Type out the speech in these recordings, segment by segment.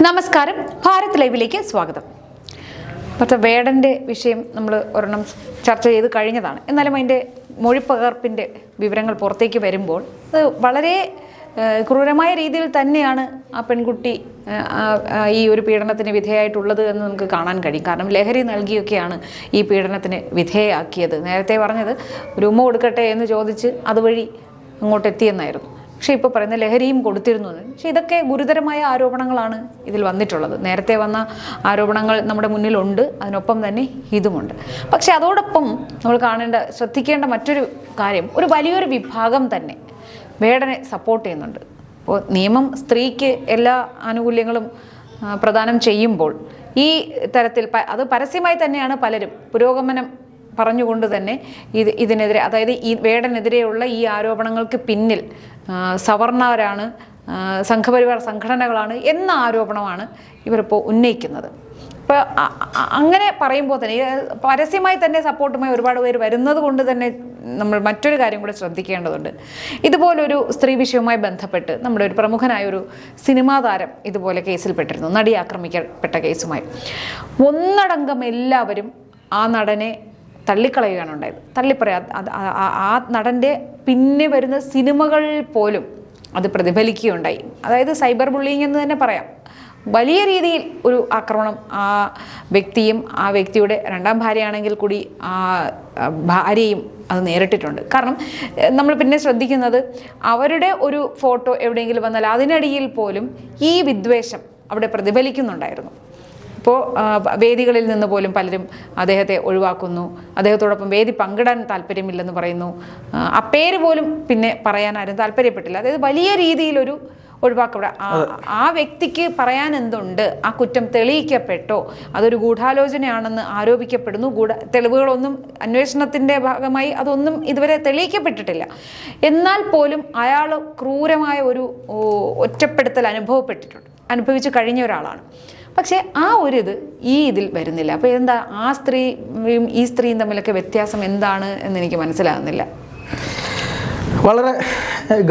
നമസ്കാരം, ഭാരത് ലൈവിലേക്ക് സ്വാഗതം. പക്ഷേ വേടൻ്റെ വിഷയം നമ്മൾ ഒരെണ്ണം ചർച്ച ചെയ്ത് കഴിഞ്ഞതാണ്. എന്നാലും അതിൻ്റെ മൊഴിപ്പകർപ്പിൻ്റെ വിവരങ്ങൾ പുറത്തേക്ക് വരുമ്പോൾ അത് വളരെ ക്രൂരമായ രീതിയിൽ തന്നെയാണ് ആ പെൺകുട്ടി ഈ ഒരു പീഡനത്തിന് വിധേയമായിട്ടുള്ളത് എന്ന് നമുക്ക് കാണാൻ കഴിയും. കാരണം ലഹരി നൽകിയൊക്കെയാണ് ഈ പീഡനത്തിന് വിധേയമാക്കിയത്. നേരത്തെ പറഞ്ഞത് ഒരു ഉമ്മ കൊടുക്കട്ടെ എന്ന് ചോദിച്ച് അതുവഴി അങ്ങോട്ട് എത്തിയെന്നായിരുന്നു. പക്ഷേ ഇപ്പോൾ പറയുന്ന ലഹരിയും കൊടുത്തിരുന്നു. പക്ഷേ ഇതൊക്കെ ഗുരുതരമായ ആരോപണങ്ങളാണ് ഇതിൽ വന്നിട്ടുള്ളത്. നേരത്തെ വന്ന ആരോപണങ്ങൾ നമ്മുടെ മുന്നിലുണ്ട്, അതിനൊപ്പം തന്നെ ഇതുമുണ്ട്. പക്ഷെ അതോടൊപ്പം നമ്മൾ ശ്രദ്ധിക്കേണ്ട മറ്റൊരു കാര്യം, ഒരു വലിയൊരു വിഭാഗം തന്നെ വേടനെ സപ്പോർട്ട് ചെയ്യുന്നുണ്ട്. അപ്പോൾ നിയമം സ്ത്രീക്ക് എല്ലാ ആനുകൂല്യങ്ങളും പ്രദാനം ചെയ്യുമ്പോൾ ഈ തരത്തിൽ അത് പരസ്യമായി തന്നെയാണ് പലരും പുരോഗമനം പറഞ്ഞുകൊണ്ട് തന്നെ ഇതിനെതിരെ, അതായത് ഈ വേടനെതിരെയുള്ള ഈ ആരോപണങ്ങൾക്ക് പിന്നിൽ സവർണരാണ്, സംഘപരിവാർ സംഘടനകളാണ് എന്ന ആരോപണമാണ് ഇവരിപ്പോൾ ഉന്നയിക്കുന്നത്. ഇപ്പോൾ അങ്ങനെ പറയുമ്പോൾ തന്നെ പരസ്യമായി തന്നെ സപ്പോർട്ടുമായി ഒരുപാട് പേര് വരുന്നത് കൊണ്ട് തന്നെ നമ്മൾ മറ്റൊരു കാര്യം കൂടെ ശ്രദ്ധിക്കേണ്ടതുണ്ട്. ഇതുപോലൊരു സ്ത്രീ വിഷയവുമായി ബന്ധപ്പെട്ട് നമ്മുടെ ഒരു പ്രമുഖനായൊരു സിനിമാ താരം ഇതുപോലെ കേസിൽപ്പെട്ടിരുന്നു, നടി ആക്രമിക്കപ്പെട്ട കേസുമായി. ഒന്നടങ്കം എല്ലാവരും ആ നടനെ തള്ളിക്കളയുകയാണ് ഉണ്ടായത്. ആ നടൻ്റെ പിന്നെ വരുന്ന സിനിമകൾ പോലും അത് പ്രതിഫലിക്കുകയുണ്ടായി. അതായത് സൈബർ ബുള്ളിങ് എന്ന് തന്നെ പറയാം. വലിയ രീതിയിൽ ഒരു ആക്രമണം ആ വ്യക്തിയും ആ വ്യക്തിയുടെ രണ്ടാം ഭാര്യയാണെങ്കിൽ കൂടി ആ ഭാര്യയും അത് നേരിട്ടിട്ടുണ്ട്. കാരണം നമ്മൾ പിന്നെ ശ്രദ്ധിക്കുന്നത്, അവരുടെ ഒരു ഫോട്ടോ എവിടെയെങ്കിലും വന്നാൽ അതിനടിയിൽ പോലും ഈ വിദ്വേഷം അവിടെ പ്രതിഫലിക്കുന്നുണ്ടായിരുന്നു. ഇപ്പോൾ വേദികളിൽ നിന്ന് പോലും പലരും അദ്ദേഹത്തെ ഒഴിവാക്കുന്നു, അദ്ദേഹത്തോടൊപ്പം വേദി പങ്കിടാൻ താല്പര്യമില്ലെന്ന് പറയുന്നു. ആ പേര് പോലും പിന്നെ പറയാൻ ആരും താല്പര്യപ്പെട്ടില്ല. അതായത് വലിയ രീതിയിലൊരു ഒഴിവാക്കപ്പെടാം. ആ വ്യക്തിക്ക് പറയാൻ എന്തുണ്ട്? ആ കുറ്റം തെളിയിക്കപ്പെട്ടോ? അതൊരു ഗൂഢാലോചനയാണെന്ന് ആരോപിക്കപ്പെടുന്നു. തെളിവുകളൊന്നും അന്വേഷണത്തിൻ്റെ ഭാഗമായി അതൊന്നും ഇതുവരെ തെളിയിക്കപ്പെട്ടിട്ടില്ല. എന്നാൽ പോലും അയാൾ ക്രൂരമായ ഒരു ഒറ്റപ്പെടുത്തൽ അനുഭവിച്ചു കഴിഞ്ഞ ഒരാളാണ്. പക്ഷേ ആ ഒരു ഇതിൽ വരുന്നില്ല. അപ്പോൾ എന്താ ആ സ്ത്രീയും ഈ സ്ത്രീയും തമ്മിലൊക്കെ വ്യത്യാസം എന്താണ് എന്ന് എനിക്ക് മനസ്സിലാകുന്നില്ല. വളരെ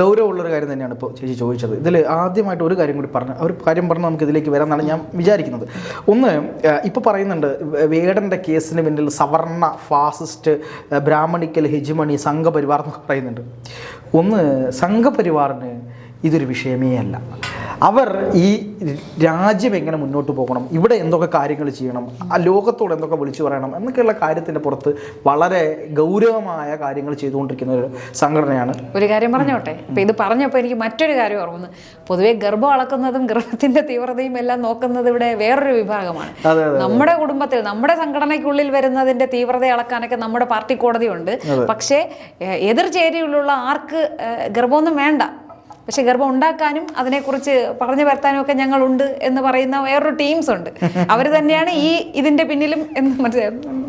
ഗൗരവമുള്ളൊരു കാര്യം തന്നെയാണ് ഇപ്പോൾ ചേച്ചി ചോദിച്ചത്. ഇതിൽ ആദ്യമായിട്ട് ഒരു കാര്യം കൂടി പറഞ്ഞ് നമുക്ക് ഇതിലേക്ക് വരാമെന്നാണ് ഞാൻ വിചാരിക്കുന്നത്. ഒന്ന്, ഇപ്പോൾ പറയുന്നുണ്ട് വേടൻ്റെ കേസിന് പിന്നിൽ സവർണ, ഫാസിസ്റ്റ്, ബ്രാഹ്മണിക്കൽ, ഹെജിമണി, സംഘപരിവാർ എന്നൊക്കെ പറയുന്നുണ്ട്. ഒന്ന്, സംഘപരിവാറിന് ഇതൊരു വിഷയമേ അല്ല. അവർ ഈ രാജ്യം എങ്ങനെ മുന്നോട്ട് പോകണം, ഇവിടെ എന്തൊക്കെ കാര്യങ്ങൾ ചെയ്യണം, ആ ലോകത്തോട് എന്തൊക്കെ വിളിച്ചു പറയണം എന്നൊക്കെയുള്ള കാര്യത്തിൻ്റെ പുറത്ത് വളരെ ഗൗരവമായ കാര്യങ്ങൾ ചെയ്തുകൊണ്ടിരിക്കുന്ന ഒരു സംഘടനയാണ്. ഒരു കാര്യം പറഞ്ഞോട്ടെ, ഇപ്പം ഇത് പറഞ്ഞപ്പോൾ എനിക്ക് മറ്റൊരു കാര്യം ഓർമ്മ. പൊതുവെ ഗർഭം അളക്കുന്നതും ഗർഭത്തിൻ്റെ തീവ്രതയും എല്ലാം നോക്കുന്നത് ഇവിടെ വേറൊരു വിഭാഗമാണ്. നമ്മുടെ കുടുംബത്തിൽ, നമ്മുടെ സംഘടനയ്ക്കുള്ളിൽ വരുന്നതിൻ്റെ തീവ്രത അളക്കാനൊക്കെ നമ്മുടെ പാർട്ടി കോടതിയുണ്ട്. പക്ഷേ എതിർചേരിയിലുള്ള ആർക്ക് ഗർഭമൊന്നും വേണ്ട, പക്ഷെ ഗർഭം ഉണ്ടാക്കാനും അതിനെക്കുറിച്ച് പറഞ്ഞു വരുത്താനും ഒക്കെ ഞങ്ങളുണ്ട് എന്ന് പറയുന്ന വേറൊരു ടീംസ് ഉണ്ട്. അവർ തന്നെയാണ് ഇതിന്റെ പിന്നിലും എന്ന്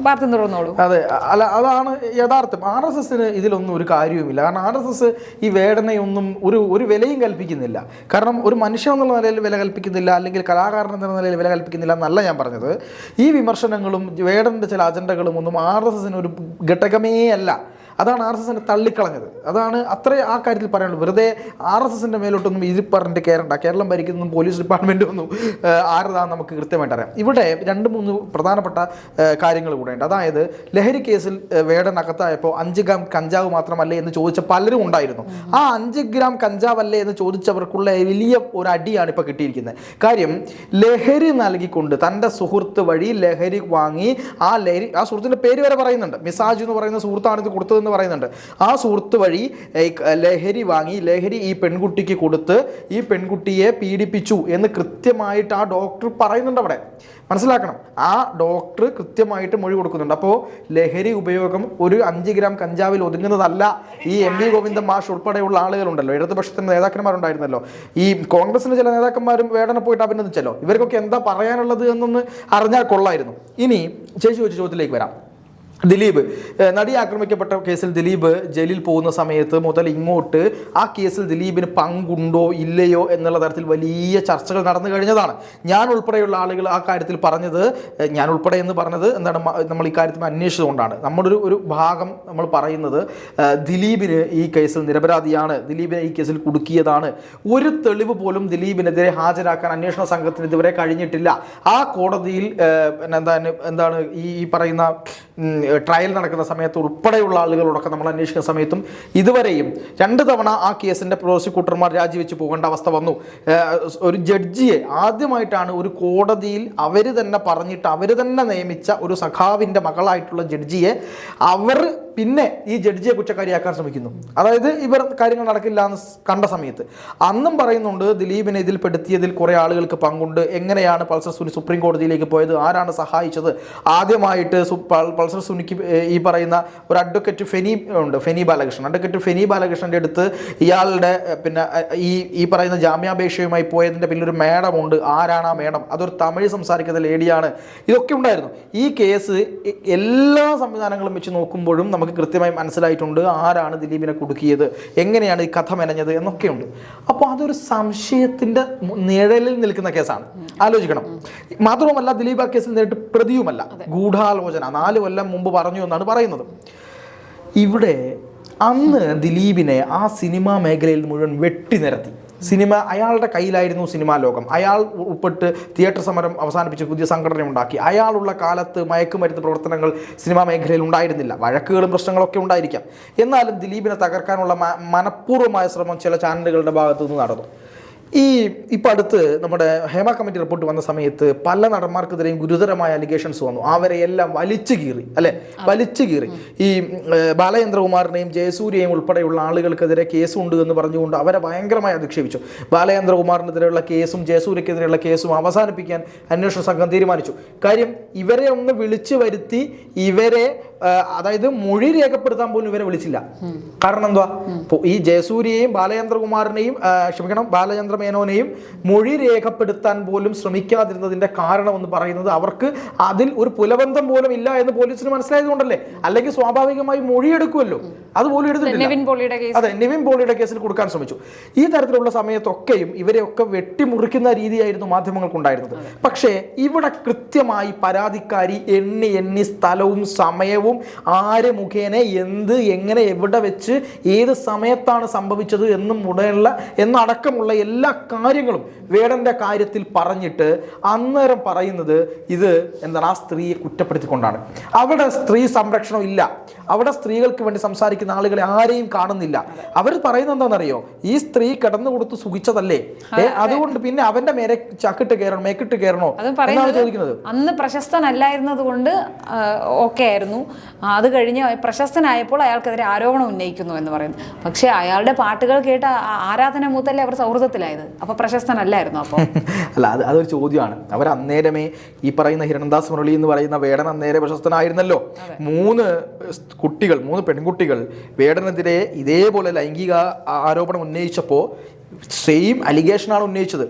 പാർട്ടി തുറന്നോളൂ. അതെ, അല്ല, അതാണ് യഥാർത്ഥം. RSSന് ഇതിലൊന്നും ഒരു കാര്യവുമില്ല. കാരണം RSS ഈ വേടനയൊന്നും ഒരു വിലയും കൽപ്പിക്കുന്നില്ല. കാരണം ഒരു മനുഷ്യൻ എന്നുള്ള നിലയിൽ വില കൽപ്പിക്കുന്നില്ല, അല്ലെങ്കിൽ കലാകാരൻ എന്ന നിലയിൽ വില കൽപ്പിക്കുന്നില്ല എന്നല്ല ഞാൻ പറഞ്ഞത്. ഈ വിമർശനങ്ങളും വേടൻ്റെ ചില അജണ്ടകളും ഒന്നും RSSന് ഒരു ഘടകമേ അല്ല. അതാണ് RSSനെ തള്ളിക്കളഞ്ഞത്. അതാണ് ആ കാര്യത്തിൽ പറയാനുള്ളത്. വെറുതെ RSSൻ്റെ മേലോട്ടൊന്നും ഇത് പറഞ്ഞിട്ട് കേരളം ഭരിക്കുന്നതും പോലീസ് ഡിപ്പാർട്ട്മെൻറ്റും ഒന്നും ആരതാന്ന് നമുക്ക് കൃത്യമായിട്ട് അറിയാം. ഇവിടെ 2-3 പ്രധാനപ്പെട്ട കാര്യങ്ങൾ കൂടെ ഉണ്ട്. അതായത് ലഹരി കേസിൽ വേടൻ അകത്തായപ്പോൾ 5 ഗ്രാം കഞ്ചാവ് മാത്രമല്ലേ എന്ന് ചോദിച്ച പലരും ഉണ്ടായിരുന്നു. ആ 5 ഗ്രാം കഞ്ചാവല്ലേ എന്ന് ചോദിച്ചവർക്കുള്ള വലിയ ഒരു അടിയാണ് ഇപ്പോൾ കിട്ടിയിരിക്കുന്നത്. കാര്യം, ലഹരി നൽകിക്കൊണ്ട് തൻ്റെ സുഹൃത്ത് വഴി ലഹരി വാങ്ങി, ആ സുഹൃത്തിൻ്റെ പേര് വരെ പറയുന്നുണ്ട്, മിസാജ് എന്ന് പറയുന്ന സുഹൃത്താണ് ഇത് കൊടുത്തത് എന്ന് പറയുന്നുണ്ട്. ആ സുഹൃത്ത് വഴി ലഹരി വാങ്ങി, ലഹരി ഈ പെൺകുട്ടിക്ക് കൊടുത്ത് ഈ പെൺകുട്ടിയെ പീഡിപ്പിച്ചു എന്ന് കൃത്യമായിട്ട് ആ ഡോക്ടർ പറയുന്നുണ്ട്. അവിടെ മനസ്സിലാക്കണം, ആ ഡോക്ടർ കൃത്യമായിട്ട് മൊഴി കൊടുക്കുന്നുണ്ട്. അപ്പോൾ ലഹരി ഉപയോഗം ഒരു 5 ഗ്രാം കഞ്ചാവിൽ ഒതുങ്ങുന്നതല്ല. ഈ MV ഗോവിന്ദൻ മാഷ് ഉൾപ്പെടെയുള്ള ആളുകളുണ്ടല്ലോ, ഇടതുപക്ഷത്തിൻ്റെ നേതാക്കന്മാരുണ്ടായിരുന്നല്ലോ, ഈ കോൺഗ്രസിൻ്റെ ചില നേതാക്കന്മാരും വേടനെ പോയിട്ട് അഭിനന്ദിച്ചല്ലോ. ഇവർക്കൊക്കെ എന്താ പറയാനുള്ളത് എന്നൊന്ന് അറിഞ്ഞാൽ കൊള്ളായിരുന്നു. ഇനി ചേച്ചി ചോദിച്ച ചോദ്യത്തിലേക്ക് വരാം. ദിലീപ് നടി ആക്രമിക്കപ്പെട്ട കേസിൽ ദിലീപ് ജയിലിൽ പോകുന്ന സമയത്ത് മുതൽ ഇങ്ങോട്ട് ആ കേസിൽ ദിലീപിന് പങ്കുണ്ടോ ഇല്ലയോ എന്നുള്ള തരത്തിൽ വലിയ ചർച്ചകൾ നടന്നു കഴിഞ്ഞതാണ്. ഞാൻ ഉൾപ്പെടെയുള്ള ആളുകൾ ആ കാര്യത്തിൽ പറഞ്ഞത്, ഞാൻ ഉൾപ്പെടെ എന്ന് പറഞ്ഞത് എന്താണ്, നമ്മൾ ഈ കാര്യത്തിൽ അന്വേഷിച്ചുകൊണ്ടാണ്. നമ്മുടെ ഒരു ഭാഗം നമ്മൾ പറയുന്നത് ദിലീപിന് ഈ കേസിൽ നിരപരാധിയാണ്, ദിലീപിനെ ഈ കേസിൽ കുടുക്കിയതാണ്, ഒരു തെളിവ് പോലും ദിലീപിനെതിരെ ഹാജരാക്കാൻ അന്വേഷണ സംഘത്തിന് ഇതുവരെ കഴിഞ്ഞിട്ടില്ല. ആ കോടതിയിൽ എന്താണ് ഈ പറയുന്ന ട്രയൽ നടക്കുന്ന സമയത്ത് ഉൾപ്പെടെയുള്ള ആളുകളോടൊക്കെ നമ്മൾ അന്വേഷിക്കുന്ന സമയത്തും ഇതുവരെയും 2 തവണ ആ കേസിൻ്റെ പ്രോസിക്യൂട്ടർമാർ രാജിവെച്ച് പോകേണ്ട അവസ്ഥ വന്നു. ഒരു ജഡ്ജിയെ ആദ്യമായിട്ടാണ് ഒരു കോടതിയിൽ അവർ തന്നെ പറഞ്ഞിട്ട് അവർ തന്നെ നിയമിച്ച ഒരു സഖാവിൻ്റെ മകളായിട്ടുള്ള ജഡ്ജിയെ അവർ പിന്നെ ഈ ജഡ്ജിയെ കുറ്റക്കാരിയാക്കാൻ ശ്രമിക്കുന്നു. അതായത് ഇവർ കാര്യങ്ങൾ നടക്കില്ല എന്ന് കണ്ട സമയത്ത് അന്നും പറയുന്നുണ്ട് ദിലീപിനെ ഇതിൽ പെടുത്തിയതിൽ കുറേ ആളുകൾക്ക് പങ്കുണ്ട്, എങ്ങനെയാണ് പൾസർ സുനി സുപ്രീം കോടതിയിലേക്ക് പോയത്, ആരാണ് സഹായിച്ചത്. ആദ്യമായിട്ട് പൾസർ സുനിക്ക് ഈ പറയുന്ന ഒരു അഡ്വക്കേറ്റ് ഫെനി ബാലകൃഷ്ണൻ, അഡ്വക്കേറ്റ് ഫെനി ബാലകൃഷ്ണൻ്റെ അടുത്ത് ഇയാളുടെ പിന്നെ ഈ പറയുന്ന ജാമ്യാപേക്ഷയുമായി പോയതിൻ്റെ പിന്നിൽ ഒരു മേഡമുണ്ട്. ആരാണ് ആ മേഡം? അതൊരു തമിഴ് സംസാരിക്കുന്ന ലേഡിയാണ്. ഇതൊക്കെ ഉണ്ടായിരുന്നു. ഈ കേസ് എല്ലാ സംവിധാനങ്ങളും വെച്ച് നോക്കുമ്പോഴും നമുക്ക് കൃത്യമായി മനസ്സിലായിട്ടുണ്ട് ആരാണ് ദിലീപിനെ കുടുക്കിയത്, എങ്ങനെയാണ് ഈ കഥ മെനഞ്ഞത് എന്നൊക്കെയുണ്ട്. അപ്പോൾ അതൊരു സംശയത്തിൻ്റെ നിഴലിൽ നിൽക്കുന്ന കേസാണ്. ആലോചിക്കണം. മാത്രവുമല്ല ദിലീപ് ആ കേസിൽ നേരിട്ട് പ്രതിയുമല്ല, ഗൂഢാലോചന 4 കൊല്ലം മുമ്പ് പറഞ്ഞു എന്നാണ് പറയുന്നത്. ഇവിടെ അന്ന് ദിലീപിനെ ആ സിനിമാ മേഖലയിൽ മുഴുവൻ വെട്ടിനിരത്തി. അയാളുടെ കയ്യിലായിരുന്നു സിനിമാ ലോകം. അയാൾ ഉൾപ്പെട്ട് തിയേറ്റർ സമരം അവസാനിപ്പിച്ച് പുതിയ സംഘടന ഉണ്ടാക്കി. അയാളുള്ള കാലത്ത് മയക്കുമരുന്ന് പ്രവർത്തനങ്ങൾ സിനിമാ മേഖലയിൽ ഉണ്ടായിരുന്നില്ല. വഴക്കുകളും പ്രശ്നങ്ങളൊക്കെ ഉണ്ടായിരിക്കാം. എന്നാലും ദിലീപിനെ തകർക്കാനുള്ള മനഃപൂർവ്വമായ ശ്രമം ചില ചാനലുകളുടെ ഭാഗത്തു നിന്ന് നടന്നു. ഇപ്പം അടുത്ത് നമ്മുടെ ഹേമ കമ്മിറ്റി റിപ്പോർട്ട് വന്ന സമയത്ത് പല നടന്മാർക്കെതിരെയും ഗുരുതരമായ അലിഗേഷൻസ് വന്നു. അവരെ എല്ലാം വലിച്ചു കീറി. ഈ ബാലചന്ദ്രകുമാറിനെയും ജയസൂര്യയും ഉൾപ്പെടെയുള്ള ആളുകൾക്കെതിരെ കേസുണ്ട് എന്ന് പറഞ്ഞുകൊണ്ട് അവരെ ഭയങ്കരമായി അധിക്ഷേപിച്ചു. ബാലചന്ദ്രകുമാറിനെതിരെയുള്ള കേസും ജയസൂര്യക്കെതിരെയുള്ള കേസും അവസാനിപ്പിക്കാൻ അന്വേഷണ സംഘം തീരുമാനിച്ചു. കാര്യം ഇവരെ ഒന്ന് വിളിച്ചു വരുത്തി ഇവരെ, അതായത് മൊഴി രേഖപ്പെടുത്താൻ പോലും ഇവരെ വിളിച്ചില്ല. കാരണം എന്തുവാ, ഈ ജയസൂര്യയെയും ബാലചന്ദ്ര മേനോനെയും മൊഴി രേഖപ്പെടുത്താൻ പോലും ശ്രമിക്കാതിരുന്നതിന്റെ കാരണം എന്ന് പറയുന്നത് അവർക്ക് അതിൽ ഒരു പുലബന്ധം പോലും ഇല്ല എന്ന് പോലീസിന് മനസ്സിലായതുകൊണ്ടല്ലേ. അല്ലെങ്കിൽ സ്വാഭാവികമായി മൊഴിയെടുക്കുമല്ലോ, അതുപോലും എടുത്തിട്ടില്ല. അതെ, നിവിൻ പോളിയുടെ കേസിൽ കൊടുക്കാൻ ശ്രമിച്ചു. ഈ തരത്തിലുള്ള സമയത്തൊക്കെയും ഇവരെയൊക്കെ വെട്ടിമുറിക്കുന്ന രീതിയായിരുന്നു മാധ്യമങ്ങൾക്കുണ്ടായിരുന്നത്. പക്ഷേ ഇവിടെ കൃത്യമായി പരാതിക്കാരി എണ്ണി സ്ഥലവും സമയവും ആര് മുഖേന എന്ത് എങ്ങനെ എവിടെ വെച്ച് ഏത് സമയത്താണ് സംഭവിച്ചത് എന്നടക്കമുള്ള എല്ലാ കാര്യങ്ങളും വേടന്റെ കാര്യത്തിൽ പറഞ്ഞിട്ട് അന്നേരം പറയുന്നത് ഇത് എന്താണ്, ആ സ്ത്രീയെ കുറ്റപ്പെടുത്തിക്കൊണ്ടാണ്. അവിടെ സ്ത്രീ സംരക്ഷണം ഇല്ല, അവിടെ സ്ത്രീകൾക്ക് വേണ്ടി സംസാരിക്കുന്ന ആളുകളെ ആരെയും കാണുന്നില്ല. അവർ പറയുന്നത് എന്താണെന്നറിയോ, ഈ സ്ത്രീ കിടന്നു കൊടുത്ത് സുഖിച്ചതല്ലേ, അതുകൊണ്ട് പിന്നെ അവന്റെ മേക്കിട്ട് കയറണോ എന്നാണ് ചോദിക്കുന്നത്. അന്ന് പ്രശസ്തനല്ലായിരുന്നത് കൊണ്ട് ഓക്കെ ആയിരുന്നു, അത് കഴിഞ്ഞ് പ്രശസ്തനായപ്പോൾ അയാൾക്കെതിരെ ആരോപണം ഉന്നയിക്കുന്നു എന്ന് പറയുന്നു. പക്ഷെ അയാളുടെ പാട്ടുകൾ കേട്ട ആരാധന മൂത്തല്ലേ അവർ സൗഹൃദത്തിലായത്, അപ്പൊ പ്രശസ്തനല്ലായിരുന്നു. അപ്പോൾ അല്ല, അതൊരു ചോദ്യമാണ്. അവർ അന്നേരമേ ഈ പറയുന്ന ഹിരൺദാസ് മുരളി എന്ന് പറയുന്ന വേടൻ അന്നേരം പ്രശസ്തനായിരുന്നല്ലോ. 3 പെൺകുട്ടികൾ വേടനെതിരെ ഇതേപോലെ ലൈംഗിക ആരോപണം ഉന്നയിച്ചപ്പോൾ സെയിം അലിഗേഷനാണ് ഉന്നയിച്ചത്.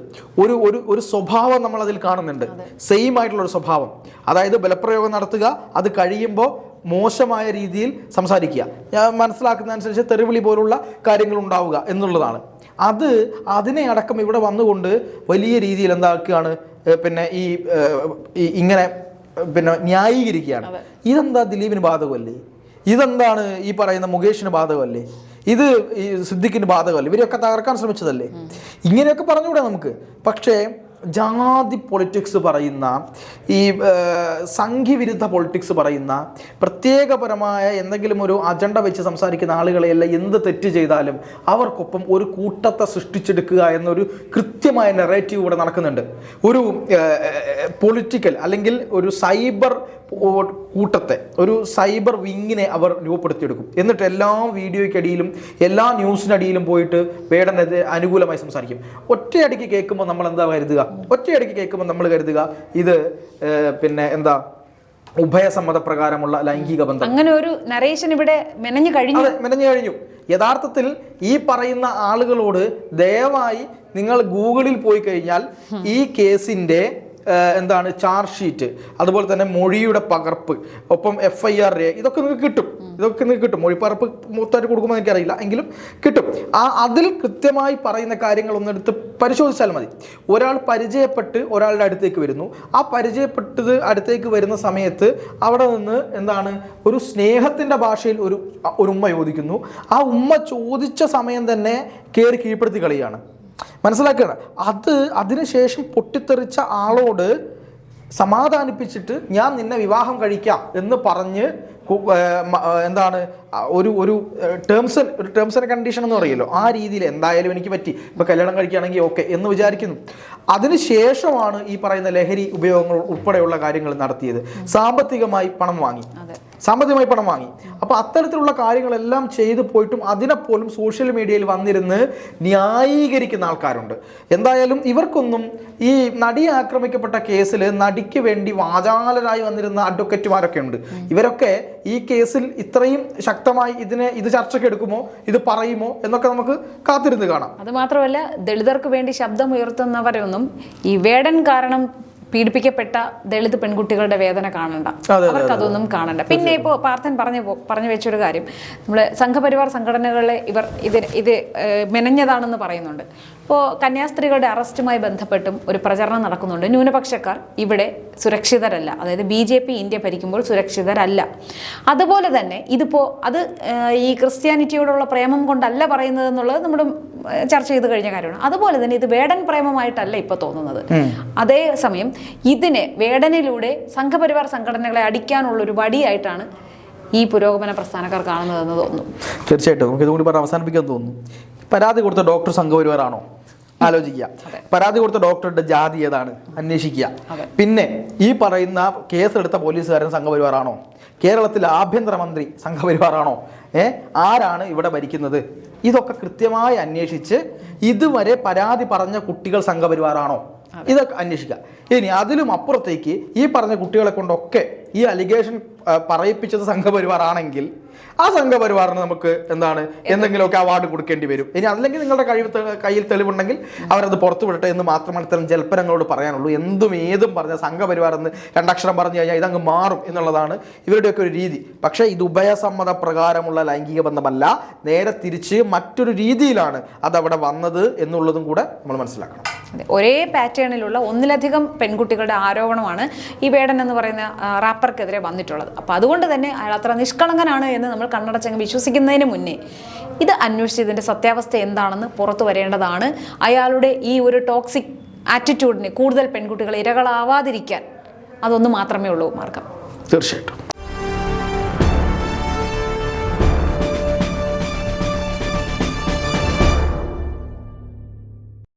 ഒരു സ്വഭാവം നമ്മൾ അതിൽ കാണുന്നുണ്ട്, സെയിം ആയിട്ടുള്ള ഒരു സ്വഭാവം. അതായത് ബലപ്രയോഗം നടത്തുക, അത് കഴിയുമ്പോൾ മോശമായ രീതിയിൽ സംസാരിക്കുക, ഞാൻ മനസ്സിലാക്കുന്ന അനുസരിച്ച് തെറിവിളി പോലുള്ള കാര്യങ്ങൾ ഉണ്ടാവുക എന്നുള്ളതാണ്. അതിനെ അടക്കം ഇവിടെ വന്നുകൊണ്ട് വലിയ രീതിയിൽ എന്താക്കുകയാണ്, പിന്നെ ഇങ്ങനെ പിന്നെ ന്യായീകരിക്കുകയാണ്. ഇതെന്താ ദിലീപിന് ബാധകമല്ലേ, ഇതെന്താണ് ഈ പറയുന്ന മുകേഷിന് ബാധകമല്ലേ, ഇത് ഈ സിദ്ദിഖിന് ബാധകമല്ലേ, ഇവരെയൊക്കെ തകർക്കാൻ ശ്രമിച്ചതല്ലേ, ഇങ്ങനെയൊക്കെ പറഞ്ഞുകൂടെ നമുക്ക്. പക്ഷേ ജാതി പൊളിറ്റിക്സ് പറയുന്ന, ഈ സംഘിവിരുദ്ധ പൊളിറ്റിക്സ് പറയുന്ന, പ്രത്യേകപരമായ എന്തെങ്കിലും ഒരു അജണ്ട വെച്ച് സംസാരിക്കുന്ന ആളുകളെയല്ല എന്ത് തെറ്റ് ചെയ്താലും അവർക്കൊപ്പം ഒരു കൂട്ടത്തെ സൃഷ്ടിച്ചെടുക്കുക എന്നൊരു കൃത്യമായ നെറേറ്റീവ് ഇവിടെ നടക്കുന്നുണ്ട്. ഒരു പൊളിറ്റിക്കൽ അല്ലെങ്കിൽ ഒരു സൈബർ കൂട്ടത്തെ, ഒരു സൈബർ വിങ്ങിനെ അവർ രൂപപ്പെടുത്തിയെടുക്കും. എന്നിട്ട് എല്ലാ വീഡിയോയ്ക്കടിയിലും എല്ലാ ന്യൂസിനടിയിലും പോയിട്ട് വേടനെതിരെ അനുകൂലമായി സംസാരിക്കും. ഒറ്റയടിക്ക് കേൾക്കുമ്പോൾ നമ്മൾ എന്താ കരുതുക, ഇത് പിന്നെ എന്താ, ഉഭയസമ്മതപ്രകാരമുള്ള ലൈംഗിക ബന്ധം. അങ്ങനെ ഒരു നരേഷൻ ഇവിടെ മെനഞ്ഞു കഴിഞ്ഞു. യഥാർത്ഥത്തിൽ ഈ പറയുന്ന ആളുകളോട് ദയവായി നിങ്ങൾ ഗൂഗിളിൽ പോയി കഴിഞ്ഞാൽ ഈ കേസിന്റെ എന്താണ് ചാർജ് ഷീറ്റ്, അതുപോലെ തന്നെ മൊഴിയുടെ പകർപ്പ്, ഒപ്പം FIR ഇതൊക്കെ നിങ്ങൾക്ക് കിട്ടും. മൊഴിപ്പകർപ്പ് മൊത്തമായിട്ട് കൊടുക്കുമ്പോൾ എനിക്കറിയില്ല, എങ്കിലും കിട്ടും. അതിൽ കൃത്യമായി പറയുന്ന കാര്യങ്ങളൊന്നും എടുത്ത് പരിശോധിച്ചാൽ മതി. ഒരാൾ പരിചയപ്പെട്ട് ഒരാളുടെ അടുത്തേക്ക് വരുന്നു. ആ പരിചയപ്പെട്ടത് അടുത്തേക്ക് വരുന്ന സമയത്ത് അവിടെ നിന്ന് എന്താണ് ഒരു സ്നേഹത്തിൻ്റെ ഭാഷയിൽ ഒരു ഉമ്മ ചോദിക്കുന്നു. ആ ഉമ്മ ചോദിച്ച സമയം തന്നെ കയറി കീഴ്പ്പെടുത്തി കളിയാണ്. മനസ്സിലാക്കുകയാണ്. അതിനുശേഷം പൊട്ടിത്തെറിച്ച ആളോട് സമാധാനിപ്പിച്ചിട്ട് ഞാൻ നിന്നെ വിവാഹം കഴിക്കാം എന്ന് പറഞ്ഞ് എന്താണ് ഒരു ടേംസ് ആൻഡ് കണ്ടീഷൻ എന്ന് പറയുമല്ലോ, ആ രീതിയിൽ എന്തായാലും എനിക്ക് പറ്റി, ഇപ്പോൾ കല്യാണം കഴിക്കുകയാണെങ്കിൽ ഓക്കെ എന്ന് വിചാരിക്കുന്നു. അതിനുശേഷമാണ് ഈ പറയുന്ന ലഹരി ഉപയോഗങ്ങൾ ഉൾപ്പെടെയുള്ള കാര്യങ്ങൾ നടത്തിയത്. സാമ്പത്തികമായി പണം വാങ്ങി. അപ്പോൾ അത്തരത്തിലുള്ള കാര്യങ്ങളെല്ലാം ചെയ്തു പോയിട്ടും അതിനെപ്പോലും സോഷ്യൽ മീഡിയയിൽ വന്നിരുന്ന് ന്യായീകരിക്കുന്ന ആൾക്കാരുണ്ട്. എന്തായാലും ഇവർക്കൊന്നും ഈ നടിയെ ആക്രമിക്കപ്പെട്ട കേസിൽ നടിക്ക് വേണ്ടി വാചാലരായി വന്നിരുന്ന അഡ്വക്കേറ്റുമാരൊക്കെ ഉണ്ട്. ഇവരൊക്കെ ഈ കേസിൽ ഇത്രയും ശക്തമായി ഇത് ചർച്ചയ്ക്ക് എടുക്കുമോ, ഇത് പറയുമോ എന്നൊക്കെ നമുക്ക് കാത്തിരുന്ന് കാണാം. അത് മാത്രമല്ല, ദളിതർക്ക് വേണ്ടി ശബ്ദം ഉയർത്തുന്നവരൊന്നും ഈ വേടൻ കാരണം പീഡിപ്പിക്കപ്പെട്ട ദളിത് പെൺകുട്ടികളുടെ വേദന കാണണ്ട, അവർക്ക് അതൊന്നും കാണണ്ട. പിന്നെ ഇപ്പോൾ പാർത്ഥൻ പറഞ്ഞു വെച്ചൊരു കാര്യം, നമ്മൾ സംഘപരിവാർ സംഘടനകളെ ഇത് മെനഞ്ഞതാണെന്ന് പറയുന്നുണ്ട്. ഇപ്പോൾ കന്യാസ്ത്രീകളുടെ അറസ്റ്റുമായി ബന്ധപ്പെട്ടും ഒരു പ്രചരണം നടക്കുന്നുണ്ട്. ന്യൂനപക്ഷക്കാർ ഇവിടെ സുരക്ഷിതരല്ല, അതായത് BJP ഇന്ത്യ ഭരിക്കുമ്പോൾ സുരക്ഷിതരല്ല. അതുപോലെ തന്നെ അത് ഈ ക്രിസ്ത്യാനിറ്റിയോടുള്ള പ്രേമം കൊണ്ടല്ല പറയുന്നത് എന്നുള്ളത് നമ്മൾ ചർച്ച ചെയ്ത് കഴിഞ്ഞ കാര്യമാണ്. അതുപോലെ തന്നെ ഇത് വേടൻ പ്രേമമായിട്ടല്ല ഇപ്പോൾ തോന്നുന്നത്. അതേസമയം വേടനിലൂടെ സംഘപരിവാർ സംഘടനകളെ അടിക്കാനുള്ളൊരു വടിയായിട്ടാണ് ഈ പുരോഗമന പ്രസ്ഥാനക്കാർ കാണുന്നതെന്ന് തോന്നുന്നു. തീർച്ചയായിട്ടും നമുക്ക് ഇതുകൂടി പറഞ്ഞ് അവസാനിപ്പിക്കാൻ തോന്നുന്നു. പരാതി കൊടുത്ത ഡോക്ടർ സംഘപരിവാറാണോ? ആലോചിക്കുക. പരാതി കൊടുത്ത ഡോക്ടറുടെ ജാതി ഏതാണ്? അന്വേഷിക്കുക. പിന്നെ ഈ പറയുന്ന കേസെടുത്ത പോലീസുകാരൻ സംഘപരിവാറാണോ? കേരളത്തിലെ ആഭ്യന്തരമന്ത്രി സംഘപരിവാറാണോ? ആരാണ് ഇവിടെ ഭരിക്കുന്നത്? ഇതൊക്കെ കൃത്യമായി അന്വേഷിച്ച് ഇതുവരെ പരാതി പറഞ്ഞ കുട്ടികൾ സംഘപരിവാറാണോ ഇതൊക്കെ അന്വേഷിക്കുക. ഇനി അതിലും അപ്പുറത്തേക്ക് ഈ പറഞ്ഞ കുട്ടികളെ കൊണ്ടൊക്കെ ഈ അലിഗേഷൻ പറയിപ്പിച്ചത് സംഘപരിവാറാണെങ്കിൽ ആ സംഘപരിവാറിന് നമുക്ക് എന്തെങ്കിലുമൊക്കെ അവാർഡ് കൊടുക്കേണ്ടി വരും. ഇനി അല്ലെങ്കിൽ നിങ്ങളുടെ കയ്യിൽ തെളിവുണ്ടെങ്കിൽ അവരത് പുറത്തു വിടട്ടെ എന്ന് മാത്രമാണ് ഇത്തരം ജൽപ്പനങ്ങളോട് പറയാനുള്ളൂ. ഏതും പറഞ്ഞ സംഘപരിവാർ എന്ന് രണ്ടക്ഷരം പറഞ്ഞു കഴിഞ്ഞാൽ ഇതങ്ങ് മാറും എന്നുള്ളതാണ് ഇവരുടെയൊക്കെ ഒരു രീതി. പക്ഷേ ഇത് ഉഭയസമ്മത പ്രകാരമുള്ള ലൈംഗിക ബന്ധമല്ല, നേരെ തിരിച്ച് മറ്റൊരു രീതിയിലാണ് അതവിടെ വന്നത് എന്നുള്ളതും കൂടെ നമ്മൾ മനസ്സിലാക്കണം. ഒരേ പാറ്റേണിലുള്ള ഒന്നിലധികം പെൺകുട്ടികളുടെ ആരോപണമാണ് ഈ വേടൻ എന്ന് പറയുന്ന റാപ്പർക്കെതിരെ വന്നിട്ടുള്ളത്. അപ്പോൾ അതുകൊണ്ട് തന്നെ അയാൾ അത്ര നിഷ്കളങ്കനാണ് എന്ന് നമ്മൾ കണ്ണടച്ചങ്ങ് വിശ്വസിക്കുന്നതിന് മുന്നേ ഇത് അന്വേഷിച്ച് ഇതിൻ്റെ സത്യാവസ്ഥ എന്താണെന്ന് പുറത്തു വരേണ്ടതാണ്. അയാളുടെ ഈ ഒരു ടോക്സിക് ആറ്റിറ്റ്യൂഡിന് കൂടുതൽ പെൺകുട്ടികൾ ഇരകളാവാതിരിക്കാൻ അതൊന്നു മാത്രമേ ഉള്ളൂ മാർഗം. തീർച്ചയായിട്ടും.